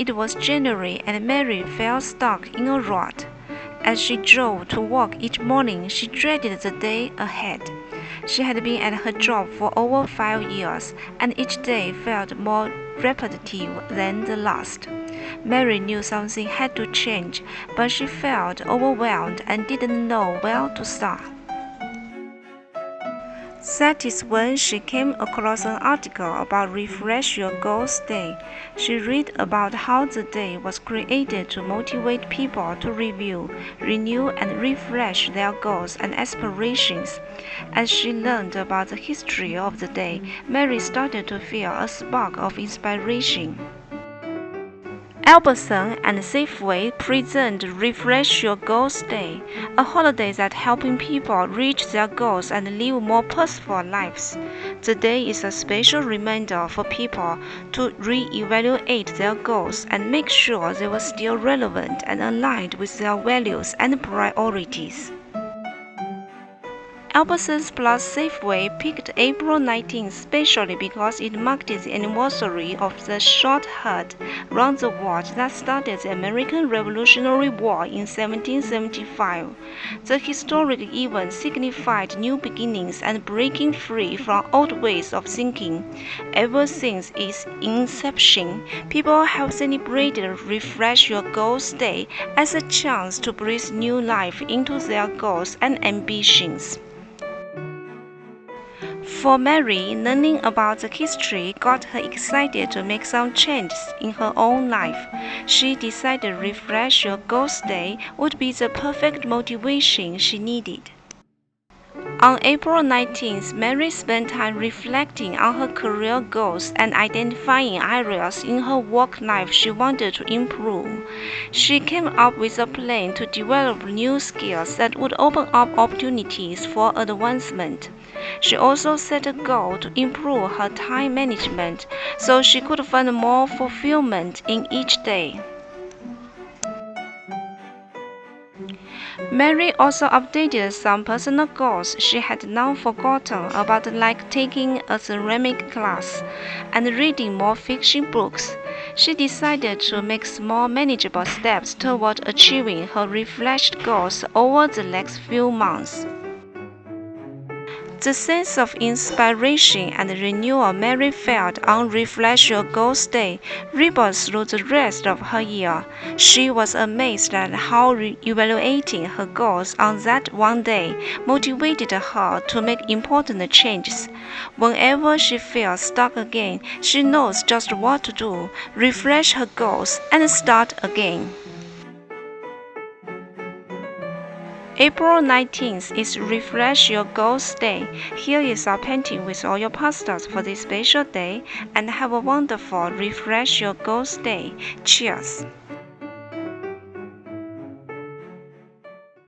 It was January, and Mary felt stuck in a rut. As she drove to work each morning, she dreaded the day ahead. She had been at her job for over 5 years, and each day felt more repetitive than the last. Mary knew something had to change, but she felt overwhelmed and didn't know where to start. That is when she came across an article about Refresh Your Goals Day. She read about how the day was created to motivate people to review, renew, and refresh their goals and aspirations. As she learned about the history of the day, Mary started to feel a spark of inspiration. Albertson and Safeway present Refresh Your Goals Day, a holiday that helping people reach their goals and live more purposeful lives. The day is a special reminder for people to re-evaluate their goals and make sure they were still relevant and aligned with their values and priorities. Albertsons plus Safeway picked April 19 specially because it marked the anniversary of the short-haired round the world that started the American Revolutionary War in 1775. The historic event signified new beginnings and breaking free from old ways of thinking. Ever since its inception, people have celebrated Refresh Your Goals Day as a chance to breathe new life into their goals and ambitions. For Mary, learning about the history got her excited to make some changes in her own life. She decided Refresh Your Goals Day would be the perfect motivation she needed. On April 19th, Mary spent time reflecting on her career goals and identifying areas in her work life she wanted to improve. She came up with a plan to develop new skills that would open up opportunities for advancement. She also set a goal to improve her time management so she could find more fulfillment in each day. Mary also updated some personal goals she had long forgotten about, like taking a ceramic class and reading more fiction books. She decided to make small manageable steps toward achieving her refreshed goals over the next few months. The sense of inspiration and renewal Mary felt on Refresh Your Goals Day rippled through the rest of her year. She was amazed at how evaluating her goals on that one day motivated her to make important changes. Whenever she feels stuck again, she knows just what to do: refresh her goals and start again. April 19th is Refresh Your Goals Day. Here is our painting with all your pastas for this special day, and have a wonderful Refresh Your Goals Day. Cheers!